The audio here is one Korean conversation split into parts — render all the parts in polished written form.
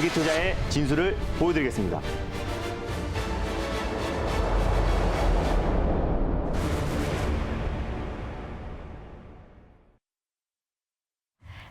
장기 투자의 진수를 보여드리겠습니다.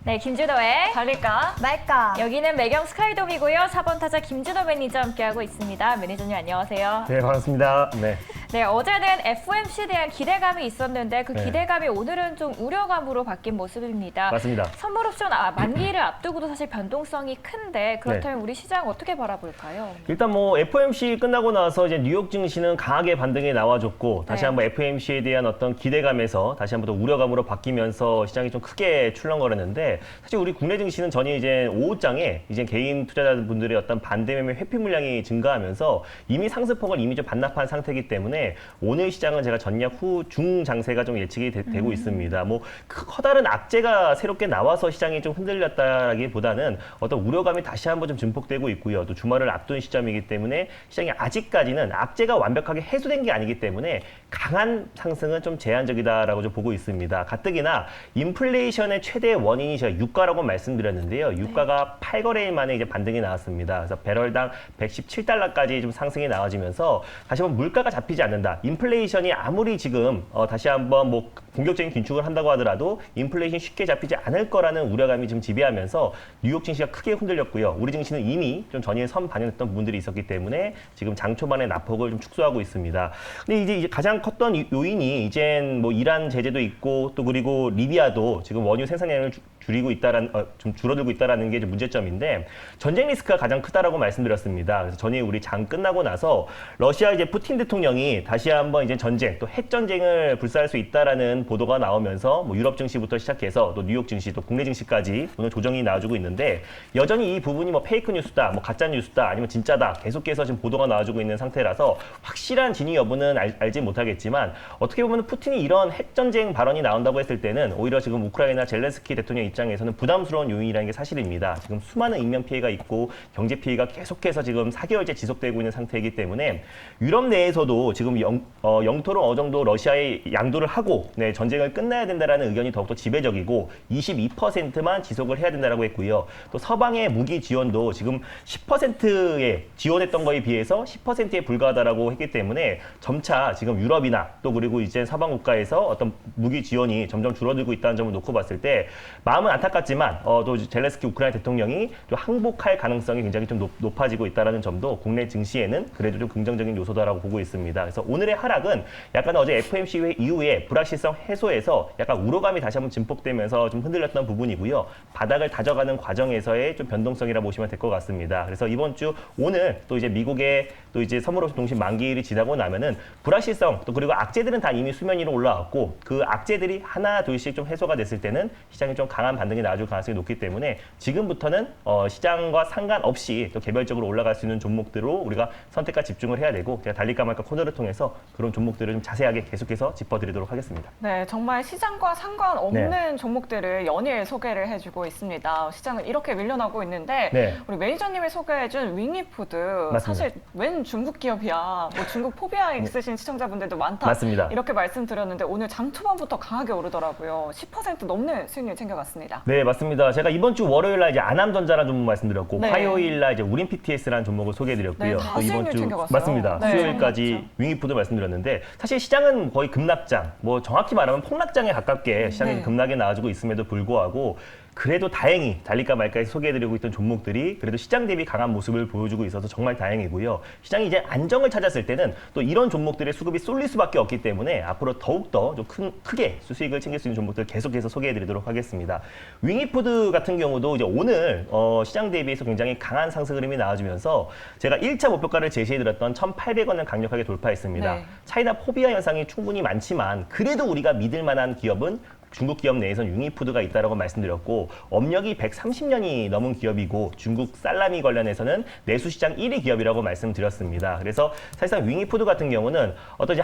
네, 김준호의 달릴까 말까. 여기는 매경 스카이돔이고요. 4번 타자 김준호 매니저와 함께하고 있습니다. 매니저님 안녕하세요. 네, 반갑습니다. 네. 네, 어제는 FOMC에 대한 기대감이 있었는데 그 기대감이 오늘은 좀 우려감으로 바뀐 모습입니다. 맞습니다. 선물 옵션 만기를 앞두고도 사실 변동성이 큰데 그렇다면 우리 시장 어떻게 바라볼까요? 일단 뭐 FOMC 끝나고 나서 이제 뉴욕 증시는 강하게 반등이 나와줬고 다시 한번 FOMC에 대한 어떤 기대감에서 다시 한번 더 우려감으로 바뀌면서 시장이 좀 크게 출렁거렸는데 사실 우리 국내 증시는 전이 이제 오후장에 이제 개인 투자자분들의 어떤 반대 매매 회피 물량이 증가하면서 이미 상승폭을 이미 좀 반납한 상태이기 때문에 오늘 시장은 제가 전략 후 중장세가 좀 예측이 되고 있습니다. 뭐 커다란 악재가 새롭게 나와서 시장이 좀 흔들렸다라기보다는 어떤 우려감이 다시 한번 좀 증폭되고 있고요. 또 주말을 앞둔 시점이기 때문에 시장이 아직까지는 악재가 완벽하게 해소된 게 아니기 때문에 강한 상승은 좀 제한적이다라고 좀 보고 있습니다. 가뜩이나 인플레이션의 최대 원인이 제가 유가라고 말씀드렸는데요. 유가가 8거래일 만에 이제 반등이 나왔습니다. 그래서 배럴당 117달러까지 좀 상승이 나와지면서 다시 한번 물가가 잡히지 않는다. 인플레이션이 아무리 지금 다시 한번 뭐 공격적인 긴축을 한다고 하더라도 인플레이션이 쉽게 잡히지 않을 거라는 우려감이 좀 지배하면서 뉴욕 증시가 크게 흔들렸고요. 우리 증시는 이미 좀 전일 선 반영했던 부분들이 있었기 때문에 지금 장 초반에 낙폭을 좀 축소하고 있습니다. 근데 이제 가장 컸던 요인이 이젠 뭐 이란 제재도 있고 또 그리고 리비아도 지금 원유 생산량을 줄이고 있다라는 좀 줄어들고 있다라는 게 좀 문제점인데 전쟁 리스크가 가장 크다라고 말씀드렸습니다. 그래서 전에 우리 장 끝나고 나서 러시아 이제 푸틴 대통령이 다시 한번 이제 전쟁 또 핵 전쟁을 불사할 수 있다라는 보도가 나오면서 뭐 유럽 증시부터 시작해서 또 뉴욕 증시 또 국내 증시까지 오늘 조정이 나와주고 있는데 여전히 이 부분이 뭐 페이크 뉴스다, 뭐 가짜 뉴스다, 아니면 진짜다 계속해서 지금 보도가 나와주고 있는 상태라서 확실한 진위 여부는 알지 못하겠지만 어떻게 보면 푸틴이 이런 핵 전쟁 발언이 나온다고 했을 때는 오히려 지금 우크라이나 젤렌스키 대통령 입장에서는 부담스러운 요인이라는 게 사실입니다. 지금 수많은 인명 피해가 있고 경제 피해가 계속해서 지금 4개월째 지속되고 있는 상태이기 때문에 유럽 내에서도 지금 영토를 어느 정도 러시아에 양도를 하고 전쟁을 끝내야 된다라는 의견이 더욱더 지배적이고 22%만 지속을 해야 된다라고 했고요. 또 서방의 무기 지원도 지금 10%에 지원했던 거에 비해서 10%에 불과하다라고 했기 때문에 점차 지금 유럽이나 또 그리고 이제 서방 국가에서 어떤 무기 지원이 점점 줄어들고 있다는 점을 놓고 봤을 때 마음은 안타깝지만 또 젤렌스키 우크라이나 대통령이 또 항복할 가능성이 굉장히 좀 높아지고 있다는 점도 국내 증시에는 그래도 좀 긍정적인 요소다라고 보고 있습니다. 그래서 오늘의 하락은 약간 어제 FOMC 이후에 불확실성 해소에서 약간 우려감이 다시 한번 증폭되면서 좀 흔들렸던 부분이고요. 바닥을 다져가는 과정에서의 좀 변동성이라 보시면 될 것 같습니다. 그래서 이번 주 오늘 또 이제 미국의 또 이제 선물옵션 동시 만기일이 지나고 나면은 불확실성 또 그리고 악재들은 다 이미 수면 위로 올라왔고 그 악재들이 하나 둘씩 좀 해소가 됐을 때는 시장이 좀 강한 반등이 나와줄 가능성이 높기 때문에 지금부터는 시장과 상관없이 또 개별적으로 올라갈 수 있는 종목들로 우리가 선택과 집중을 해야 되고 제가 달릴까 말까 코너를 통해서 그런 종목들을 좀 자세하게 계속해서 짚어드리도록 하겠습니다. 네, 정말 시장과 상관없는 종목들을 연일 소개를 해주고 있습니다. 시장은 이렇게 밀려나고 있는데 우리 매니저님이 소개해준 윙이푸드 맞습니다. 사실 웬 중국 기업이야. 뭐 중국 포비아 있으신 시청자분들도 많다. 맞습니다. 이렇게 말씀드렸는데 오늘 장 초반부터 강하게 오르더라고요. 10% 넘는 수익률 챙겨갔습니다. 네, 맞습니다. 제가 이번 주 월요일 날 이제 안암전자라는 종목 말씀드렸고 화요일 날 이제 우린 PTS라는 종목을 소개해드렸고요. 다 또 이번 수익률 주 챙겨갔어요. 맞습니다. 네. 수요일까지 윙이푸드 말씀드렸는데 사실 시장은 거의 급락장, 뭐 정확히 말하면 폭락장에 가깝게 시장이 급락에 나와주고 있음에도 불구하고 그래도 다행히 달릴까 말까에서 소개해드리고 있던 종목들이 그래도 시장 대비 강한 모습을 보여주고 있어서 정말 다행이고요. 시장이 이제 안정을 찾았을 때는 또 이런 종목들의 수급이 쏠릴 수밖에 없기 때문에 앞으로 더욱더 좀 크게 수익을 챙길 수 있는 종목들 계속해서 소개해드리도록 하겠습니다. 윙이푸드 같은 경우도 이제 오늘 시장 대비해서 굉장히 강한 상승 흐름이 나와주면서 제가 1차 목표가를 제시해드렸던 1,800원을 강력하게 돌파했습니다. 차이나 포비아 현상이 충분히 많지만 그래도 우리가 믿을 만한 기업은 중국 기업 내에선 윙이푸드가 있다라고 말씀드렸고 업력이 130년이 넘은 기업이고 중국 살라미 관련해서는 내수시장 1위 기업이라고 말씀드렸습니다. 그래서 사실상 윙이푸드 같은 경우는 어떤 이제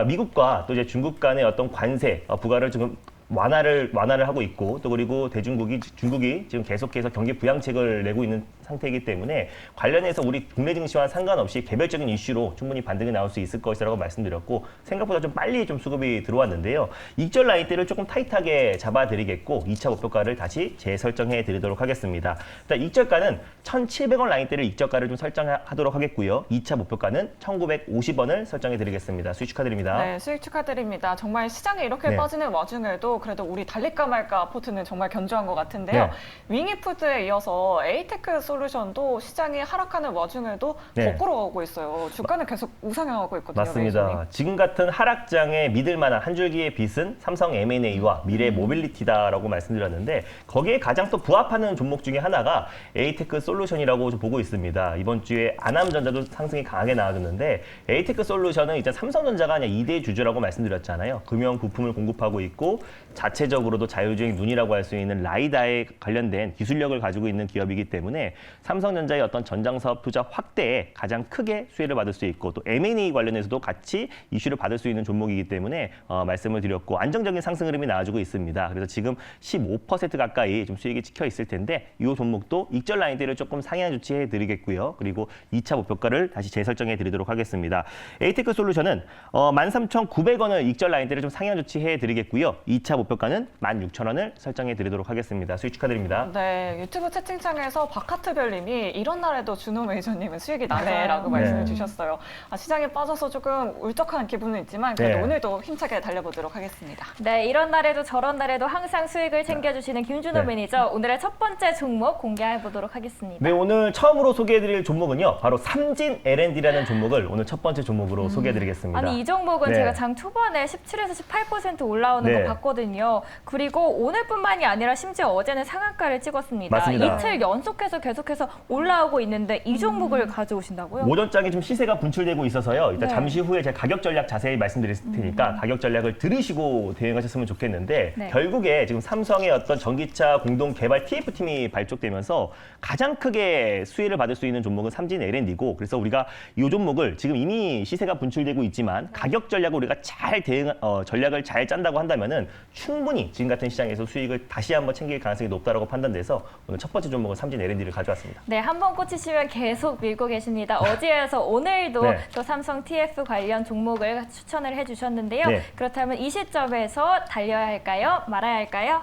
미국과 또 이제 중국 간의 어떤 관세 부과를 지금 완화를 하고 있고 또 그리고 중국이 지금 계속해서 경기 부양책을 내고 있는 상태이기 때문에 관련해서 우리 국내 증시와 상관없이 개별적인 이슈로 충분히 반등이 나올 수 있을 것이라고 말씀드렸고 생각보다 좀 빨리 좀 수급이 들어왔는데요. 익절 라인대를 조금 타이트하게 잡아드리겠고 2차 목표가를 다시 재설정해 드리도록 하겠습니다. 일단 익절가는 1,700원 라인대를 익절가를 좀 설정하도록 하겠고요. 2차 목표가는 1,950원을 설정해 드리겠습니다. 수익 축하드립니다. 네, 수익 축하드립니다. 정말 시장이 이렇게 네. 빠지는 와중에도 그래도 우리 달릴까 말까 아포트는 정말 견조한 것 같은데요. 네. 윙이푸드에 이어서 에이테크 솔루션도 시장이 하락하는 와중에도 네. 거꾸로 가고 있어요. 주가는 계속 우상향하고 있거든요. 맞습니다. 메이저님. 지금 지금 같은 하락장에 믿을 만한 한 줄기의 빛은 삼성 M&A와 미래 모빌리티다라고 말씀드렸는데 거기에 가장 또 부합하는 종목 중에 하나가 에이테크 솔루션이라고 좀 보고 있습니다. 이번 주에 아남전자도 상승이 강하게 나와줬는데 에이테크 솔루션은 이제 삼성전자가 아니라 2대 주주라고 말씀드렸잖아요. 금융 부품을 공급하고 있고 자체적으로도 자율주행 눈이라고 할 수 있는 라이다에 관련된 기술력을 가지고 있는 기업이기 때문에 삼성전자의 어떤 전장 사업 투자 확대에 가장 크게 수혜를 받을 수 있고 또 M&A 관련해서도 같이 이슈를 받을 수 있는 종목이기 때문에 말씀을 드렸고 안정적인 상승 흐름이 나와주고 있습니다. 그래서 지금 15% 가까이 좀 수익이 찍혀 있을 텐데 이 종목도 익절 라인대를 조금 상향 조치해 드리겠고요. 그리고 2차 목표가를 다시 재설정해 드리도록 하겠습니다. 에이테크 솔루션은 13,900원을 익절 라인대를 좀 상향 조치해 드리겠고요. 2차 목표가는 16,000원을 설정해 드리도록 하겠습니다. 수익 축하드립니다. 네, 유튜브 채팅창에서 박하트별님이 이런 날에도 준호 메이저님은 수익이 나네라고 말씀을 네. 주셨어요. 시장에 빠져서 조금 울적한 기분은 있지만 그래도 네. 오늘도 힘차게 달려보도록 하겠습니다. 네, 이런 날에도 저런 날에도 항상 수익을 챙겨주시는 김준호 네. 매니저. 오늘의 첫 번째 종목 공개해 보도록 하겠습니다. 네, 오늘 처음으로 소개해드릴 종목은요. 바로 삼진 L&D라는 종목을 오늘 첫 번째 종목으로 소개해드리겠습니다. 아니, 이 종목은 네. 제가 장 초반에 17에서 18% 올라오는 네. 거 봤거든요. 그리고 오늘뿐만이 아니라 심지어 어제는 상한가를 찍었습니다. 맞습니다. 이틀 연속해서 계속해서 올라오고 있는데 이 종목을 가져오신다고요? 오전장에 좀 시세가 분출되고 있어서요. 일단 네. 잠시 후에 제가 가격 전략 자세히 말씀드릴 테니까 가격 전략을 들으시고 대응하셨으면 좋겠는데 네. 결국에 지금 삼성의 어떤 전기차 공동 개발 TF팀이 발족되면서 가장 크게 수혜를 받을 수 있는 종목은 삼진 L&D고 그래서 우리가 이 종목을 지금 이미 시세가 분출되고 있지만 가격 전략을 우리가 잘 전략을 잘 짠다고 한다면은 충분히 지금 같은 시장에서 수익을 다시 한번 챙길 가능성이 높다라고 판단돼서 오늘 첫 번째 종목은 삼진 L&D를 가져왔습니다. 네, 한 번 꽂히시면 계속 밀고 계십니다. 어제에서 오늘도 네. 또 삼성 TF 관련 종목을 추천을 해주셨는데요. 네. 그렇다면 이 시점에서 달려야 할까요? 말아야 할까요?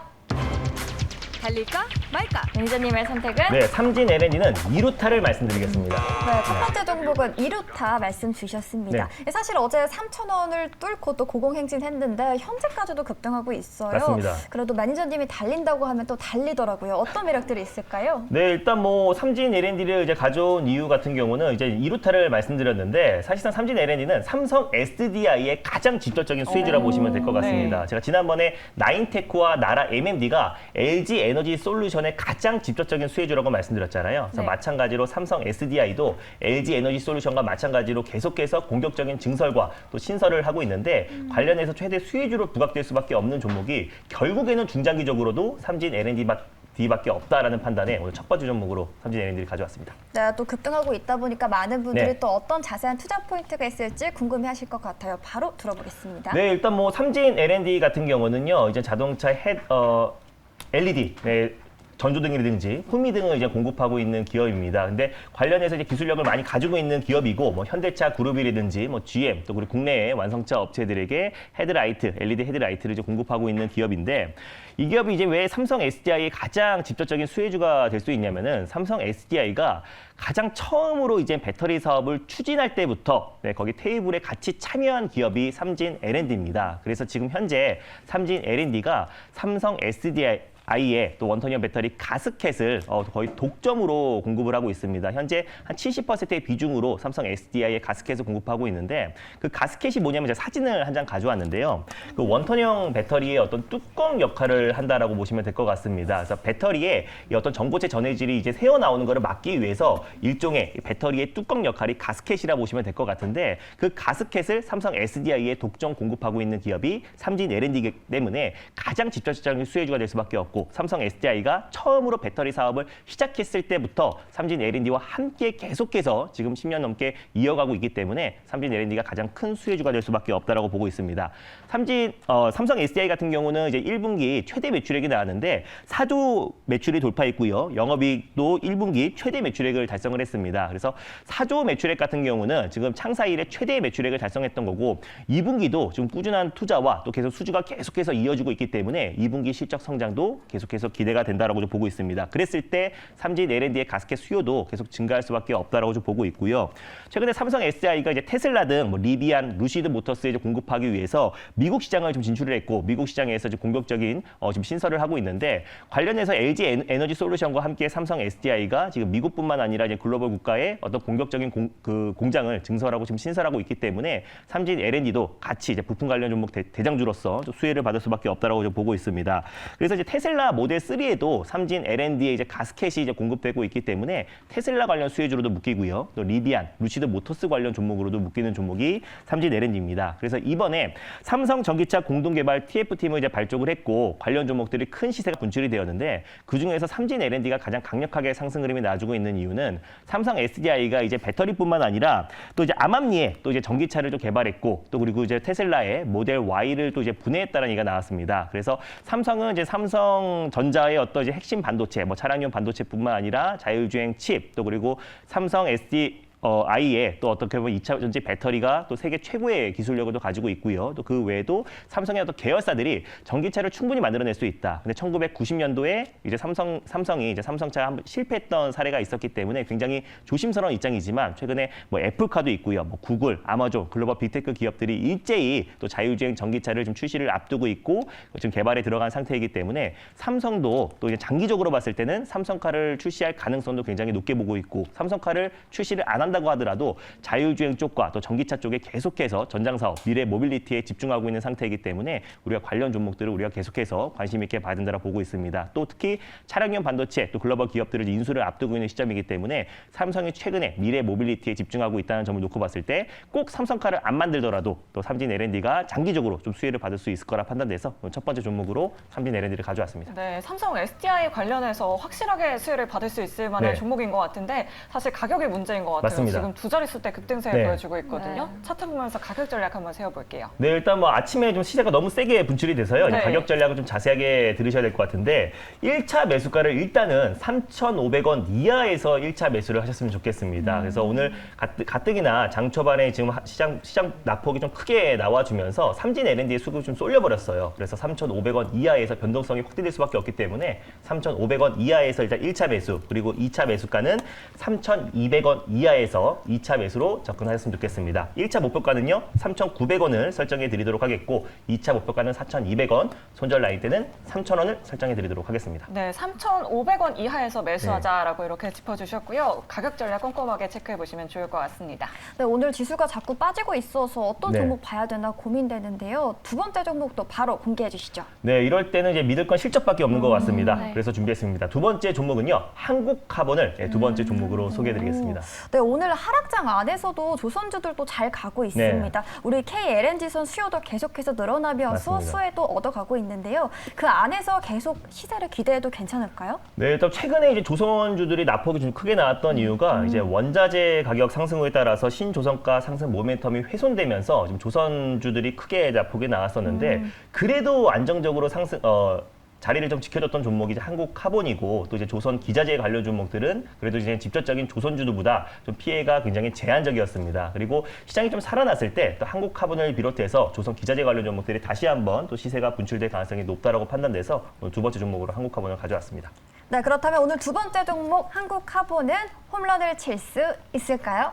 달릴까 말까? 매니저님의 선택은? 네, 삼진 L&D는 2루타를 말씀드리겠습니다. 네, 첫 번째 종목은 이루타 말씀 주셨습니다. 사실 어제 3,000원을 뚫고 또 고공행진했는데 현재까지도 급등하고 있어요. 맞습니다. 그래도 매니저님이 달린다고 하면 또 달리더라고요. 어떤 매력들이 있을까요? 네, 일단 뭐 삼진 L&D를 이제 가져온 이유 같은 경우는 이제 2루타를 말씀드렸는데 사실상 삼진 L&D는 삼성 SDI의 가장 직접적인 수혜주라고 보시면 될 것 같습니다. 네. 제가 지난번에 나인테크와 나라 MMD가 LG 에너지 솔루션의 가장 직접적인 수혜주라고 말씀드렸잖아요. 그래서 네. 마찬가지로 삼성 SDI도 LG 에너지 솔루션과 마찬가지로 계속해서 공격적인 증설과 또 신설을 하고 있는데 관련해서 최대 수혜주로 부각될 수밖에 없는 종목이 결국에는 중장기적으로도 삼진 L&D밖에 없다라는 판단에 오늘 첫 번째 종목으로 삼진 L&D를 가져왔습니다. 네, 또 급등하고 있다 보니까 많은 분들이 네. 또 어떤 자세한 투자 포인트가 있을지 궁금해하실 것 같아요. 바로 들어보겠습니다. 네, 일단 뭐 삼진 L&D 같은 경우는요, 이제 자동차 LED, 전조등이라든지 후미 등을 이제 공급하고 있는 기업입니다. 근데 관련해서 이제 기술력을 많이 가지고 있는 기업이고, 뭐 현대차 그룹이라든지 뭐 GM 또 그리고 국내의 완성차 업체들에게 헤드라이트, LED 헤드라이트를 이제 공급하고 있는 기업인데, 이 기업이 이제 왜 삼성 SDI의 가장 직접적인 수혜주가 될 수 있냐면은 삼성 SDI가 가장 처음으로 이제 배터리 사업을 추진할 때부터 거기 테이블에 같이 참여한 기업이 삼진 L&D입니다. 그래서 지금 현재 삼진 L&D가 삼성 SDI의 또 원톤형 배터리 가스켓을 거의 독점으로 공급을 하고 있습니다. 현재 한 70%의 비중으로 삼성 SDI의 가스켓을 공급하고 있는데, 그 가스켓이 뭐냐면 제가 사진을 한 장 가져왔는데요. 그 원톤형 배터리의 어떤 뚜껑 역할을 한다라고 보시면 될 것 같습니다. 그래서 배터리에 이 어떤 전고체 전해질이 이제 새어 나오는 것을 막기 위해서 일종의 배터리의 뚜껑 역할이 가스켓이라고 보시면 될 것 같은데, 그 가스켓을 삼성 SDI에 독점 공급하고 있는 기업이 삼진 L&D이기 때문에 가장 직접적인 수혜주가 될 수밖에 없고, 만들었고 삼성 SDI가 처음으로 배터리 사업을 시작했을 때부터 삼진 L&D와 함께 계속해서 지금 10년 넘게 이어가고 있기 때문에 삼진 L&D가 가장 큰 수혜주가 될 수밖에 없다라고 보고 있습니다. 삼성 SDI 같은 경우는 이제 1분기 최대 매출액이 나왔는데 4조 매출이 돌파했고요. 영업이익도 1분기 최대 매출액을 달성을 했습니다. 그래서 4조 매출액 같은 경우는 지금 창사 이래 최대 매출액을 달성했던 거고 2분기도 지금 꾸준한 투자와 또 계속 수주가 계속해서 이어지고 있기 때문에 2분기 실적 성장도 계속해서 기대가 된다라고 좀 보고 있습니다. 그랬을 때 삼진 L&D의 가스켓 수요도 계속 증가할 수밖에 없다라고 좀 보고 있고요. 최근에 삼성 SDI가 이제 테슬라 등 뭐 리비안, 루시드 모터스에 이제 공급하기 위해서 미국 시장을 좀 진출을 했고 미국 시장에서 이제 공격적인 지금 신설을 하고 있는데 관련해서 LG 에너지 솔루션과 함께 삼성 SDI가 지금 미국뿐만 아니라 이제 글로벌 국가의 어떤 공격적인 공장을 증설하고 지금 신설하고 있기 때문에 삼진 L&D도 같이 이제 부품 관련 종목 대장주로서 좀 수혜를 받을 수밖에 없다라고 좀 보고 있습니다. 그래서 이제 테슬라 모델 3에도 삼진 L&D의 이제 가스켓이 이제 공급되고 있기 때문에 테슬라 관련 수혜주로도 묶이고요. 또 리비안, 루시드 모터스 관련 종목으로도 묶이는 종목이 삼진 L&D입니다. 그래서 이번에 삼성 전기차 공동개발 TF팀을 이제 발족을 했고 관련 종목들이 큰 시세가 분출이 되었는데 그중에서 삼진 L&D가 가장 강력하게 상승 흐름이 나와주고 있는 이유는 삼성 SDI가 이제 배터리뿐만 아니라 또 이제 암암리에 또 이제 전기차를 좀 개발했고 또 그리고 이제 테슬라의 모델 Y를 또 이제 분해했다는 얘기가 나왔습니다. 그래서 삼성은 이제 삼성전자의 어떤 이제 핵심 반도체, 뭐 차량용 반도체뿐만 아니라 자율주행 칩 또 그리고 삼성 SDI의 또 어떻게 보면 2차 전지 배터리가 또 세계 최고의 기술력을 또 가지고 있고요. 또 그 외에도 삼성의 어떤 계열사들이 전기차를 충분히 만들어낼 수 있다. 근데 1990년도에 이제 삼성이 이제 삼성차가 한번 실패했던 사례가 있었기 때문에 굉장히 조심스러운 입장이지만 최근에 뭐 애플카도 있고요. 뭐 구글, 아마존, 글로벌 빅테크 기업들이 일제히 또 자율주행 전기차를 좀 출시를 앞두고 있고 지금 개발에 들어간 상태이기 때문에 삼성도 또 이제 장기적으로 봤을 때는 삼성카를 출시할 가능성도 굉장히 높게 보고 있고 삼성카를 출시를 안 한다고 하더라도 자율주행 쪽과 또 전기차 쪽에 계속해서 전장사업, 미래 모빌리티에 집중하고 있는 상태이기 때문에 우리가 관련 종목들을 우리가 계속해서 관심 있게 봐야 된다고 보고 있습니다. 또 특히 차량용 반도체, 또 글로벌 기업들을 인수를 앞두고 있는 시점이기 때문에 삼성이 최근에 미래 모빌리티에 집중하고 있다는 점을 놓고 봤을 때 꼭 삼성카를 안 만들더라도 또 삼진 L&D가 장기적으로 좀 수혜를 받을 수 있을 거라 판단돼서 첫 번째 종목으로 삼진 L&D를 가져왔습니다. 네, 삼성 SDI 관련해서 확실하게 수혜를 받을 수 있을 만한 네. 종목인 것 같은데 사실 가격이 문제인 것 같아요. 맞습니다. 지금 두 자릿수 대 급등세를 네. 보여주고 있거든요. 네. 차트 보면서 가격 전략 한번 세워볼게요. 네, 일단 뭐 아침에 좀 시세가 너무 세게 분출이 돼서요. 네. 가격 전략을 좀 자세하게 들으셔야 될 것 같은데 1차 매수가를 일단은 3,500원 이하에서 1차 매수를 하셨으면 좋겠습니다. 그래서 오늘 가뜩이나 장 초반에 지금 시장 낙폭이 좀 크게 나와주면서 삼진 L&D의 수급이 좀 쏠려버렸어요. 그래서 3,500원 이하에서 변동성이 확대될 수밖에 없기 때문에 3,500원 이하에서 일단 1차 매수 그리고 2차 매수가는 3,200원 이하에서 2차 매수로 접근하셨으면 좋겠습니다. 1차 목표가는요 3,900원을 설정해 드리도록 하겠고 2차 목표가는 4,200원, 손절 라인 때는 3,000원을 설정해 드리도록 하겠습니다. 네, 3,500원 이하에서 매수하자라고 이렇게 짚어주셨고요. 가격 전략 꼼꼼하게 체크해 보시면 좋을 것 같습니다. 네, 오늘 지수가 자꾸 빠지고 있어서 어떤 네. 종목 봐야 되나 고민되는데요. 두 번째 종목도 바로 공개해 주시죠. 네, 이럴 때는 이제 믿을 건 실적밖에 없는 것 같습니다. 네. 그래서 준비했습니다. 두 번째 종목은요, 한국카본을 두 번째 종목으로 소개해드리겠습니다. 네, 오늘 하락장 안에서도 조선주들도 잘 가고 있습니다. 우리 KLNG선 수요도 계속해서 늘어나면서 맞습니다. 수혜도 얻어가고 있는데요. 그 안에서 계속 시세를 기대해도 괜찮을까요? 네, 일단 최근에 이제 조선주들이 낙폭이 좀 크게 나왔던 이유가 이제 원자재 가격 상승에 따라서 신조선가 상승 모멘텀이 훼손되면서 지금 조선주들이 크게 낙폭이 나왔었는데 그래도 안정적으로 자리를 좀 지켜줬던 종목이 이제 한국카본이고 또 이제 조선 기자재 관련 종목들은 그래도 이제 직접적인 조선주들보다 좀 피해가 굉장히 제한적이었습니다. 그리고 시장이 좀 살아났을 때 또 한국카본을 비롯해서 조선 기자재 관련 종목들이 다시 한번 또 시세가 분출될 가능성이 높다라고 판단돼서 오늘 두 번째 종목으로 한국카본을 가져왔습니다. 네, 그렇다면 오늘 두 번째 종목 한국카본은 홈런을 칠 수 있을까요?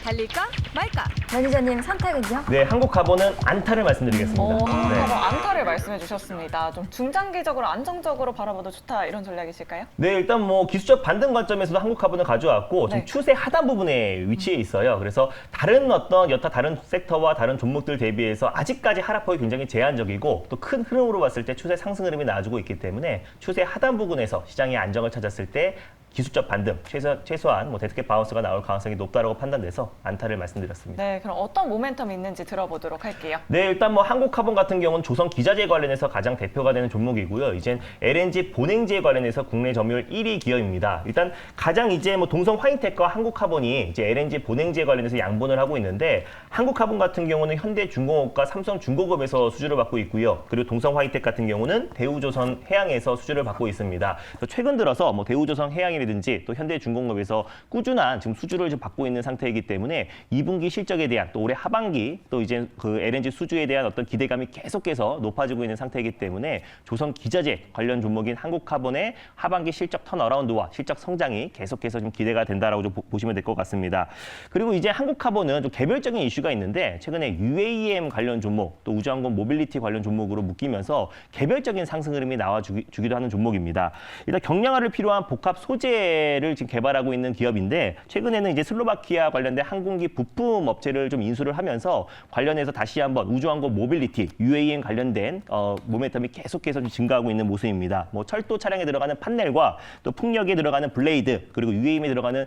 달릴까 말까? 매니저님 선택은요? 네, 한국카본은 안타를 말씀드리겠습니다. 한번 안타를 말씀해 주셨습니다. 좀 중장기적으로 안정적으로 바라봐도 좋다 이런 전략이실까요? 네, 일단 뭐 기술적 반등 관점에서도 한국카본을 가져왔고 좀 네. 추세 하단 부분에 위치해 있어요. 그래서 다른 여타 다른 섹터와 다른 종목들 대비해서 아직까지 하락폭이 굉장히 제한적이고 또 큰 흐름으로 봤을 때 추세 상승 흐름이 나와주고 있기 때문에 추세 하단 부분에서 시장이 안정을 찾았을 때 기술적 반등, 최소한 뭐 데드캣 바운스가 나올 가능성이 높다라고 판단돼서 안타를 말씀드렸습니다. 네, 그럼 어떤 모멘텀이 있는지 들어보도록 할게요. 네, 일단 뭐 한국카본 같은 경우는 조선 기자재 관련해서 가장 대표가 되는 종목이고요. 이젠 LNG 본행지에 관련해서 국내 점유율 1위 기업입니다. 일단 가장 이제 뭐 동성 화이텍과 한국카본이 이제 LNG 본행지에 관련해서 양분을 하고 있는데 한국카본 같은 경우는 현대중공업과 삼성중공업에서 수주를 받고 있고요. 그리고 동성 화이텍 같은 경우는 대우조선 해양에서 수주를 받고 있습니다. 최근 들어서 뭐 대우조선 해양이라든지 또 현대중공업에서 꾸준한 지금 수주를 좀 받고 있는 상태이기 때문에 2분기 실적에 대한 또 올해 하반기 또 이제 그 LNG 수주에 대한 어떤 기대감이 계속해서 높아지고 있는 상태이기 때문에 조선 기자재 관련 종목인 한국카본의 하반기 실적 턴어라운드와 실적 성장이 계속해서 좀 기대가 된다라고 좀 보시면 될 것 같습니다. 그리고 이제 한국카본은 좀 개별적인 이슈가 있는데 최근에 UAM 관련 종목 또 우주항공 모빌리티 관련 종목으로 묶이면서 개별적인 상승 흐름이 나와주기도 하는 종목입니다. 일단 경량화를 필요한 복합 소재를 지금 개발하고 있는 기업인데 최근에는 이제 슬로바키아 관련된 항공기 부품 업체를 좀 인수를 하면서 관련해서 다시 한번 우주항공 모빌리티, UAM 관련된 모멘텀이 계속해서 좀 증가하고 있는 모습입니다. 뭐 철도 차량에 들어가는 판넬과 또 풍력에 들어가는 블레이드 그리고 UAM에 들어가는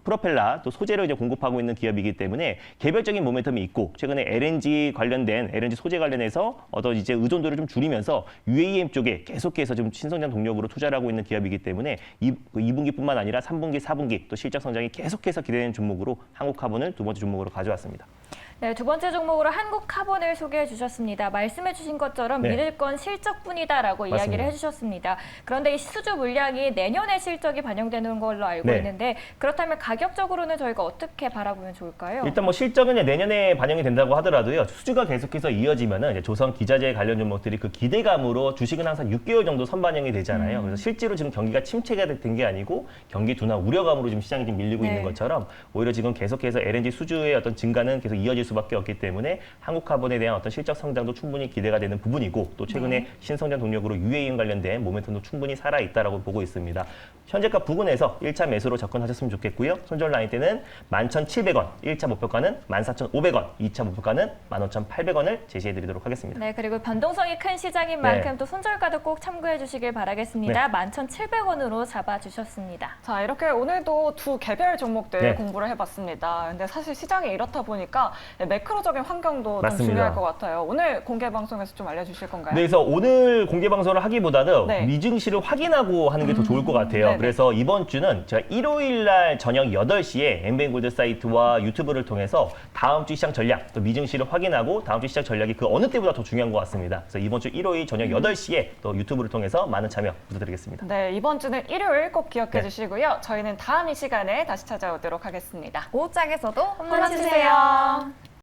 프로펠러 또 소재를 이제 공급하고 있는 기업이기 때문에 개별적인 모멘텀이 있고 최근에 LNG 관련된 LNG 소재 관련해서 어떤 이제 의존도를 좀 줄이면서 UAM 쪽에 계속해서 좀 신성장 동력으로 투자를 하고 있는 기업이기 때문에 2분기뿐만 아니라 3분기, 4분기 또 실적 성장이 계속해서 기대되는 종목으로 한국카본을 두 번째 종목으로 가져왔습니다. 네, 두 번째 종목으로 한국카본을 소개해 주셨습니다. 말씀해 주신 것처럼 네. 믿을 건 실적뿐이다라고 맞습니다. 이야기를 해주셨습니다. 그런데 이 수주 물량이 내년에 실적이 반영되는 걸로 알고 네. 있는데 그렇다면 가격적으로는 저희가 어떻게 바라보면 좋을까요? 일단 뭐 실적은 이제 내년에 반영이 된다고 하더라도요. 수주가 계속해서 이어지면은 이제 조선 기자재 관련 종목들이 그 기대감으로 주식은 항상 6개월 정도 선반영이 되잖아요. 그래서 실제로 지금 경기가 침체가 된 게 아니고 경기 둔화 우려감으로 지금 시장이 좀 밀리고 네. 있는 것처럼 오히려 지금 계속해서 LNG 수주의 어떤 증가는 계속 이어질 수밖에 없기 때문에 한국카본에 대한 어떤 실적 성장도 충분히 기대가 되는 부분이고 또 최근에 신성장 동력으로 UAM 관련된 모멘텀도 충분히 살아 있다라고 보고 있습니다. 현재가 부근에서 1차 매수로 접근하셨으면 좋겠고요. 손절 라인 때는 11,700원, 1차 목표가는 14,500원, 2차 목표가는 15,800원을 제시해 드리도록 하겠습니다. 네, 그리고 변동성이 큰 시장인 만큼 또 손절가도 꼭 참고해 주시길 바라겠습니다. 11,700원으로 잡아주셨습니다. 자, 이렇게 오늘도 두 개별 종목들 네. 공부를 해봤습니다. 근데 사실 시장이 이렇다 보니까 매크로적인 환경도 좀 맞습니다. 중요할 것 같아요. 오늘 공개 방송에서 좀 알려주실 건가요? 네, 그래서 오늘 공개 방송을 하기보다는 네. 미증시를 확인하고 하는 게 더 좋을 것 같아요. 네네. 그래서 이번 주는 제가 일요일 날 저녁 8시에 엠베인골드 사이트와 유튜브를 통해서 다음 주 시장 전략, 또 미증시를 확인하고 다음 주 시장 전략이 그 어느 때보다 더 중요한 것 같습니다. 그래서 이번 주 일요일 저녁 8시에 또 유튜브를 통해서 많은 참여 부탁드리겠습니다. 네, 이번 주는 일요일 꼭 기억해 네. 주시고요. 저희는 다음 이 시간에 다시 찾아오도록 하겠습니다. 오후장에서도 홈런 치세요.